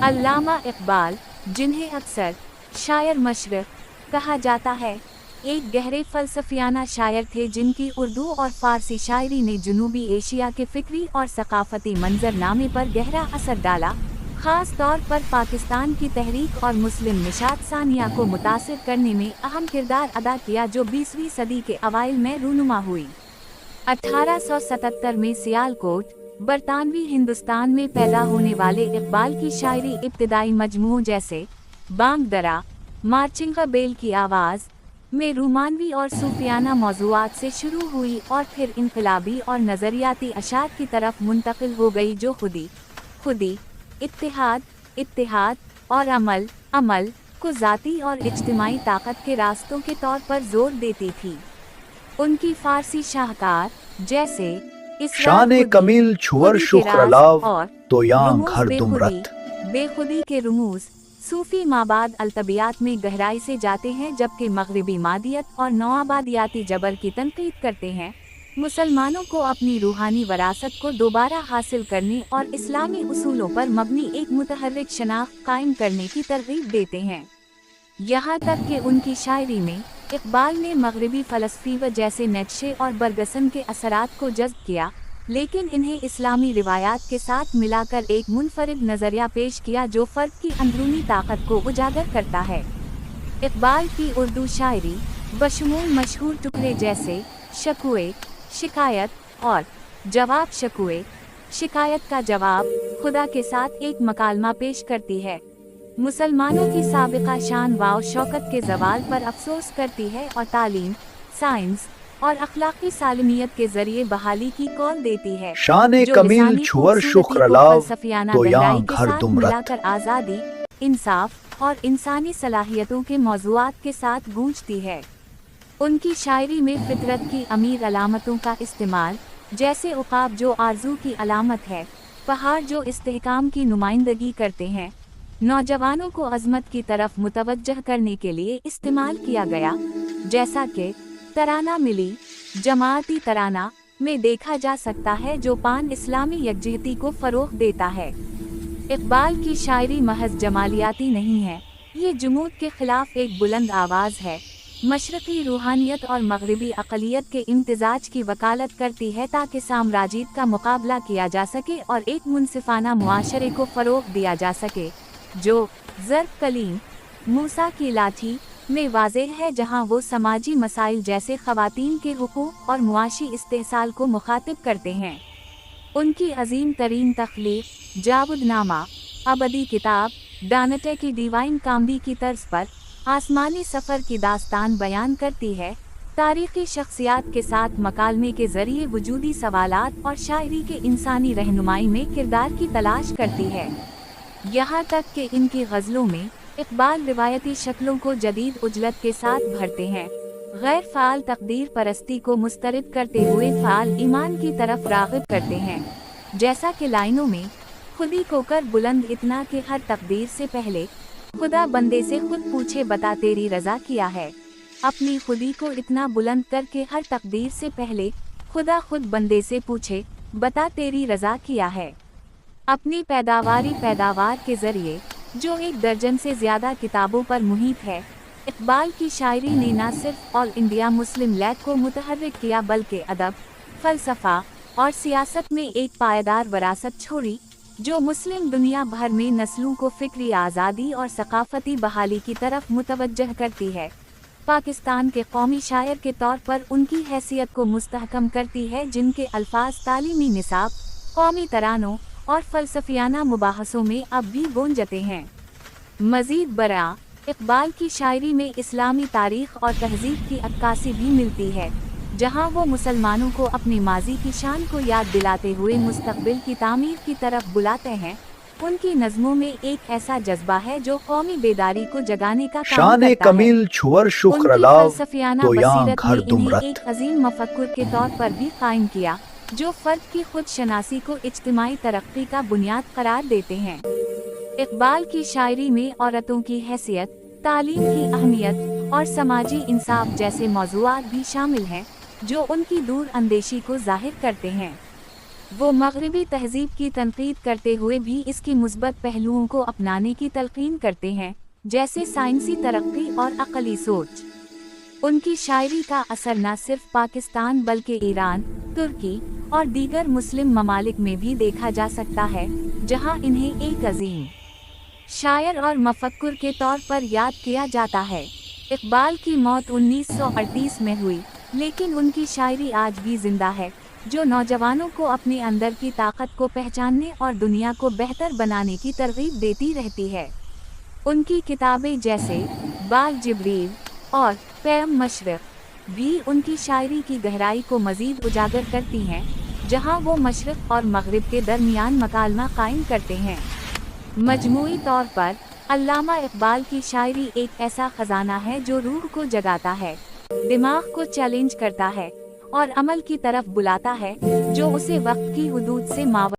अल्लामा इकबाल, जिन्हें अक्सर शायर मशरक़ कहा जाता है, एक गहरे फ़लसफ़ियाना शायर थे जिनकी उर्दू और फ़ारसी शायरी ने जनूबी एशिया के फ़िक्री और सक़ाफ़ती मंज़रनामे पर गहरा असर डाला, ख़ास तौर पर पाकिस्तान की तहरीक और मुस्लिम निशात सानिया को मुतासिर करने में अहम किरदार अदा किया, जो 20वीं सदी के अवाइल में रूनुमा हुई। 1877 में सियालकोट, बरतानवी हिंदुस्तान में पैदा होने वाले इकबाल की शायरी इब्तिदाई मजमूओं जैसे बांग दरा, मार्चिंग बेल की आवाज़ में रूमानवी और सूफियाना मौज़ूआत से शुरू हुई और फिर इनकलाबी और नज़रियाती अशार की तरफ मुंतकिल हो गई, जो खुदी, इत्तिहाद, इत्तिहाद और अमल को ज़ाती और इज्तिमाई ताकत के रास्तों के तौर पर जोर देती थी। उनकी फ़ारसी शाहकार जैसे शान कमील छुअर शुक्रलाव और तो यां घर दुमरत बेखुदी के रुमूज़ सूफी माबाद अलतबियात में गहराई से जाते हैं, जबकि मगरिबी मादियत और नौआबादियाती जबर की तनकीद करते हैं। मुसलमानों को अपनी रूहानी वरासत को दोबारा हासिल करने और इस्लामी उसूलों पर मबनी एक मुतहर्रिक शनाख्त कायम करने की तरगीब देते हैं। यहाँ तक कि उनकी शायरी में इकबाल ने मगरिबी फ़लसफ़े जैसे नीत्शे और बर्गसन के असरात को जज़्ब किया, लेकिन इन्हें इस्लामी रिवायात के साथ मिलाकर एक मुनफरिद नज़रिया पेश किया जो फ़र्द की अंदरूनी ताकत को उजागर करता है। इकबाल की उर्दू शायरी बशमूल मशहूर टुकड़े जैसे शकुए, शिकायत और जवाब शकुए, शिकायत का जवाब खुदा के साथ एक मकालमा पेश करती है, मुसलमानों की साबिक़ा शान वाव शौकत के ज़वाल पर अफसोस करती है और तालीम, साइंस और अखलाकी सालमियत के जरिए बहाली की कॉल देती है। शान कमील छुअर शुक्रलाव तो यां घर दुमरत मिलाकर आज़ादी, इंसाफ और इंसानी सलाहियतों के मौज़ूआत के साथ गूंजती है। उनकी शायरी में फितरत की अमीर अलामतों का इस्तेमाल, जैसे उक़ाब जो आरज़ू की अलामत है, पहाड़ जो इस्तेहकाम की नुमाइंदगी करते हैं, नौजवानों को अज़मत की तरफ मुतवज्जह करने के लिए इस्तेमाल किया गया, जैसा कि तराना मिली जमाअती तराना में देखा जा सकता है, जो पान इस्लामी यकजहती को फ़रोग़ देता है। इकबाल की शायरी महज जमालियाती नहीं है, ये जुमूद के ख़िलाफ़ एक बुलंद आवाज़ है, मशरक़ी रूहानियत और मग़रिबी अक़लियत के इम्तिज़ाज की वकालत करती है ताकि साम्राज्यवाद का मुकाबला किया जा सके और एक मुनसिफ़ाना मुआशरे को फ़रोग़ दिया जा सके, जो ज़र्ब कलीम मूसा की लाठी में वाज़ेह है, जहाँ वो समाजी मसाइल जैसे ख़वातीन के हुकूक़ और मुआशी इस्तेहसाल को मुखातिब करते हैं। उनकी अज़ीम तरीन तख़लीक़ जाबुदनामा, अबदी किताब, डानटे की डिवाइन काम्बी की तर्ज पर आसमानी सफ़र की दास्तान बयान करती है, तारीख़ी शख्सियात के साथ मकालमे के ज़रिए वजूदी सवालात और शायरी के इंसानी रहनुमाई में किरदार की तलाश करती है। यहाँ तक कि इनकी गज़लों में इकबाल रिवायती शक्लों को जदीद उजलत के साथ भरते हैं, गैर फ़ाल तकदीर परस्ती को मुस्तरद करते हुए फ़ाल ईमान की तरफ राग़िब करते हैं, जैसा कि लाइनों में खुदी को कर बुलंद इतना कि हर तकदीर से पहले खुदा बंदे से खुद पूछे बता तेरी रज़ा किया है। अपनी खुदी को इतना बुलंद करके हर तकदीर से पहले खुदा खुद बंदे से पूछे बता तेरी रज़ा किया है। अपनी पैदावार के ज़रिए जो 1 दर्जन से ज़्यादा किताबों पर मुहित है, इकबाल की शायरी ने न सिर्फ ऑल इंडिया मुस्लिम लीग को मुतहर्रिक किया बल्कि अदब, फ़लसफ़ा और सियासत में एक पायदार वरासत छोड़ी, जो मुस्लिम दुनिया भर में नस्लों को फ़िक्री आज़ादी और सक़ाफ़ती बहाली की तरफ मुतवज्जह करती है। पाकिस्तान के कौमी शायर के तौर पर उनकी हैसियत को मुस्तहकम करती है, जिनके अल्फाज तालीमी निसाब, कौमी तरानों और फ़लसफ़ियाना मुबाहसों में अब भी गूंजते हैं। मज़ीद बरा इकबाल की शायरी में इस्लामी तारीख़ और तहज़ीब की अक्कासी भी मिलती है, जहाँ वो मुसलमानों को अपनी माजी की शान को याद दिलाते हुए मुस्तक़बिल की तामीर की तरफ बुलाते हैं। उनकी नज़मों में एक ऐसा जज्बा है जो कौमी बेदारी को जगाने का काम शान करता कमील है। छुअर शुक्रलाव फ़लसफ़ियाना तो यां बसीरत घर ने इन्हें दुमरत एक अज़ीम मफ़क्कुर के तौर पर भी कायम किया, जो फ़र्द की खुद शनासी को इज्तिमाई तरक्की का बुनियाद करार देते हैं। इकबाल की शायरी में औरतों की हैसियत, तालीम की अहमियत और समाजी इंसाफ जैसे मौज़ूआत भी शामिल हैं, जो उनकी दूर अंदेशी को ज़ाहिर करते हैं। वो मगरबी तहजीब की तनकीद करते हुए भी इसकी मुस्बत पहलुओं को अपनाने की तलकीन करते हैं, जैसे साइंसी तरक्की और अक़ली सोच। उनकी शायरी का असर न सिर्फ पाकिस्तान बल्कि ईरान, तुर्की और दीगर मुस्लिम ममालिक में भी देखा जा सकता है, जहां इन्हें एक अजीम शायर और मफक्कुर के तौर पर याद किया जाता है। इकबाल की मौत 1938 में हुई, लेकिन उनकी शायरी आज भी जिंदा है, जो नौजवानों को अपने अंदर की ताकत को पहचानने और दुनिया को बेहतर बनाने की तरगीब देती रहती है। उनकी किताबें जैसे बाग जिब्रील और पैम मशरिक़ भी उनकी शायरी की गहराई को मज़ीद उजागर करती हैं, जहां वो मशरिक़ और मग़रिब के दरमियान मकालमा कायम करते हैं। मजमूई तौर पर अल्लामा इकबाल की शायरी एक ऐसा खजाना है जो रूह को जगाता है, दिमाग को चैलेंज करता है और अमल की तरफ बुलाता है, जो उसे वक्त की हुदूद से मावर